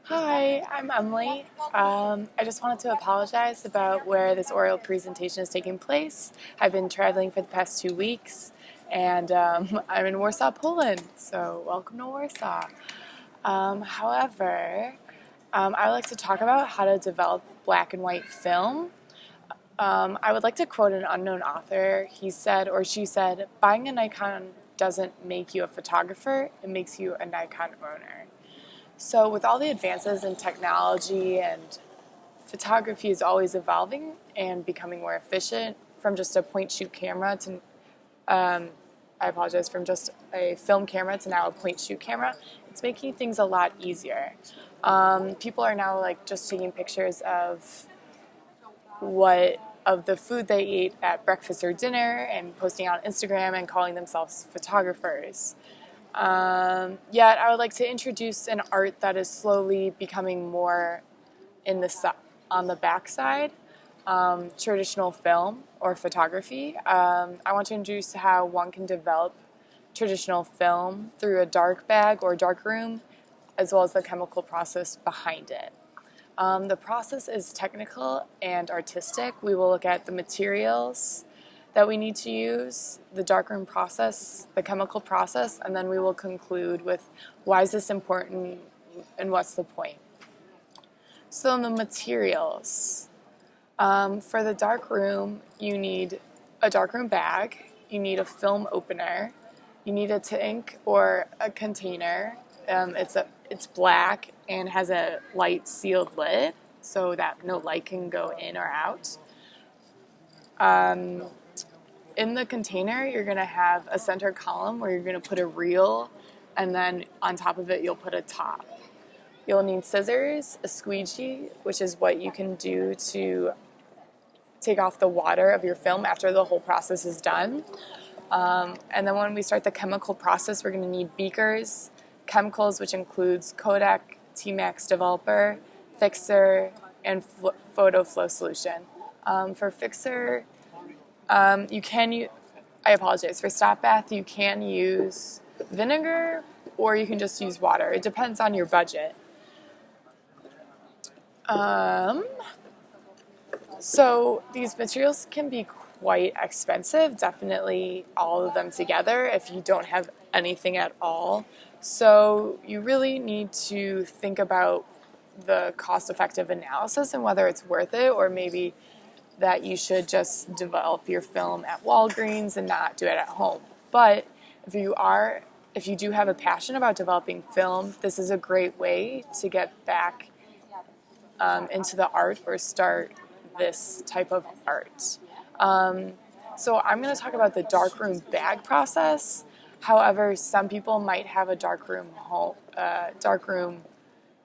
Hi, I'm Emily. I just wanted to apologize about where this oral presentation is taking place. I've been traveling for the past 2 weeks, and I'm in Warsaw, Poland, so welcome to Warsaw. However, I would like to talk about how to develop black and white film. I would like to quote an unknown author. He said, or she said, buying a Nikon doesn't make you a photographer, it makes you a Nikon owner. So with all the advances in technology, and photography is always evolving and becoming more efficient, from just a point shoot camera to from just a film camera to now a point shoot camera. It's making things a lot easier. People are now just taking pictures of the food they ate at breakfast or dinner and posting on Instagram and calling themselves photographers. Yet I would like to introduce an art that is slowly becoming more on the backside, traditional film or photography. I want to introduce how one can develop traditional film through a dark bag or dark room, as well as the chemical process behind it. The process is technical and artistic. We will look at the materials that we need to use, the darkroom process, the chemical process, and then we will conclude with why is this important and what's the point. So the materials. For the darkroom, you need a darkroom bag, you need a film opener, you need a tank or a container. It's black and has a light sealed lid so that no light can go in or out. In the container, you're going to have a center column where you're going to put a reel, and then on top of it, you'll put a top. You'll need scissors, a squeegee, which is what you can do to take off the water of your film after the whole process is done. And then when we start the chemical process, we're going to need beakers, chemicals, which includes Kodak, T-Max developer, fixer, and photo flow solution. For fixer, I apologize, for stop bath, you can use vinegar or you can just use water. It depends on your budget. So these materials can be quite expensive, definitely all of them together if you don't have anything at all. So you really need to think about the cost-effective analysis and whether it's worth it, or maybe that you should just develop your film at Walgreens and not do it at home. But if you do have a passion about developing film, this is a great way to get back into the art or start this type of art. So I'm going to talk about the darkroom bag process. However, some people might have a darkroom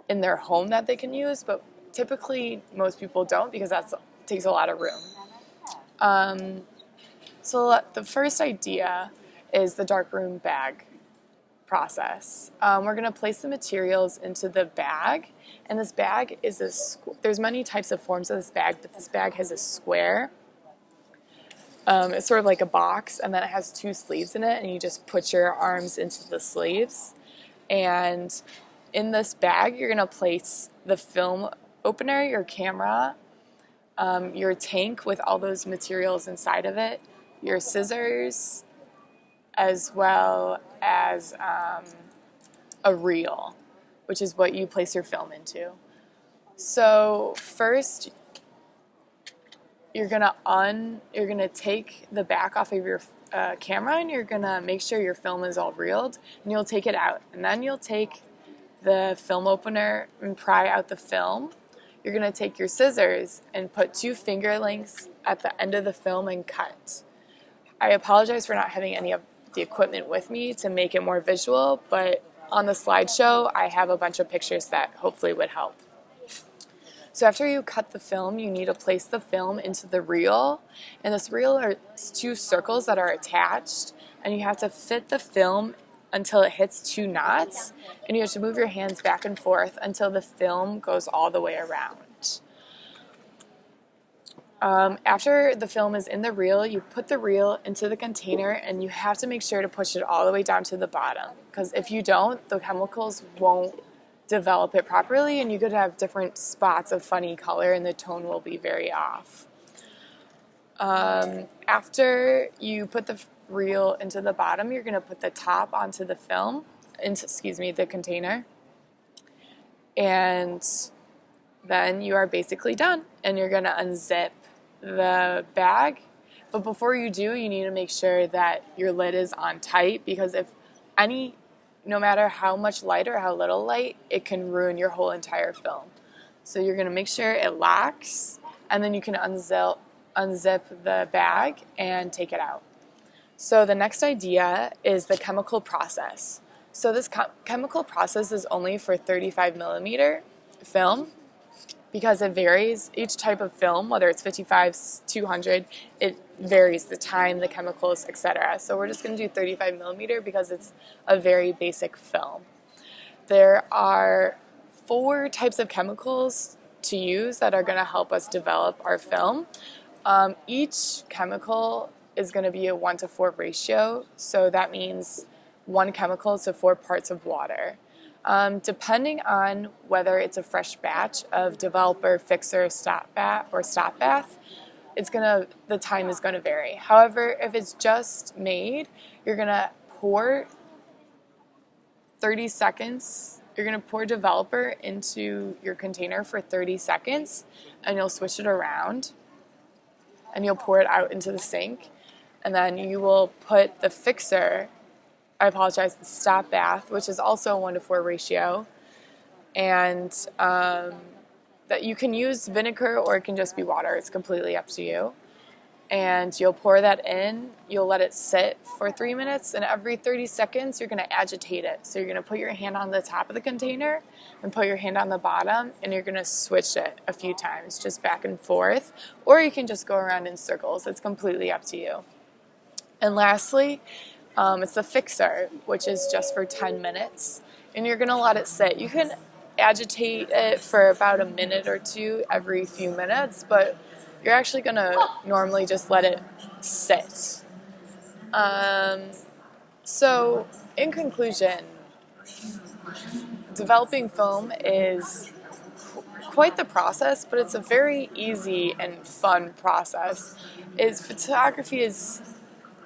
in their home that they can use, but typically most people don't because that takes a lot of room. So the first idea is the darkroom bag process. We're going to place the materials into the bag, and this bag is there's many types of forms of this bag, but this bag has a square. It's sort of like a box, and then it has two sleeves in it, and you just put your arms into the sleeves. And in this bag, you're going to place the film opener, your camera, your tank with all those materials inside of it, your scissors, as well as a reel, which is what you place your film into. So first, you're gonna take the back off of your camera, and you're gonna make sure your film is all reeled, and you'll take it out, and then you'll take the film opener and pry out the film. You're gonna take your scissors and put 2 finger lengths at the end of the film and cut. I apologize for not having any of the equipment with me to make it more visual, but on the slideshow I have a bunch of pictures that hopefully would help. So after you cut the film, you need to place the film into the reel, and this reel are 2 circles that are attached, and you have to fit the film until it hits 2 knots, and you have to move your hands back and forth until the film goes all the way around. After the film is in the reel, you put the reel into the container, and you have to make sure to push it all the way down to the bottom, because if you don't, the chemicals won't develop it properly, and you could have different spots of funny color and the tone will be very off. After you put the reel into the bottom, you're going to put the top onto the film, the container, and then you are basically done, and you're going to unzip the bag. But before you do, you need to make sure that your lid is on tight, because no matter how much light or how little light, it can ruin your whole entire film. So you're going to make sure it locks, and then you can unzip the bag and take it out. So the next idea is the chemical process. So this chemical process is only for 35 millimeter film, because it varies. Each type of film, whether it's 55, 200, it varies the time, the chemicals, etc. So we're just going to do 35 millimeter because it's a very basic film. There are 4 types of chemicals to use that are going to help us develop our film. Each chemical is going to be a 1:4 ratio, so that means 1 chemical to 4 parts of water. Depending on whether it's a fresh batch of developer, fixer, stop bath, the time is going to vary. However, if it's just made, you're going to pour 30 seconds. You're going to pour developer into your container for 30 seconds, and you'll switch it around, and you'll pour it out into the sink, and then you will put the fixer, the stop bath, which is also a 1:4 ratio, and that you can use vinegar or it can just be water. It's completely up to you. And you'll pour that in, you'll let it sit for 3 minutes, and every 30 seconds you're going to agitate it. So you're going to put your hand on the top of the container and put your hand on the bottom, and you're going to switch it a few times, just back and forth, or you can just go around in circles. It's completely up to you. And lastly, it's the fixer, which is just for 10 minutes, and you're going to let it sit. You can agitate it for about a minute or 2 every few minutes, but you're actually going to normally just let it sit. So, in conclusion, developing film is quite the process, but it's a very easy and fun process. Photography is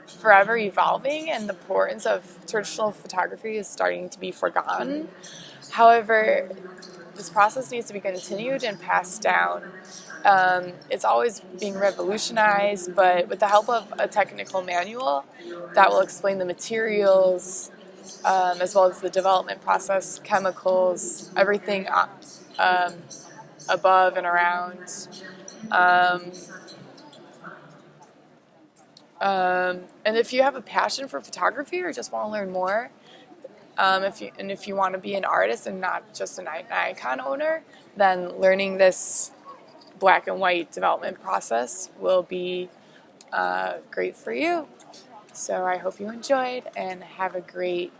forever evolving, and the importance of traditional photography is starting to be forgotten. However, this process needs to be continued and passed down. It's always being revolutionized, but with the help of a technical manual that will explain the materials, as well as the development process, chemicals, everything above and around. And if you have a passion for photography or just want to learn more, if you want to be an artist and not just an icon owner, then learning this black and white development process will be great for you. So I hope you enjoyed, and have a great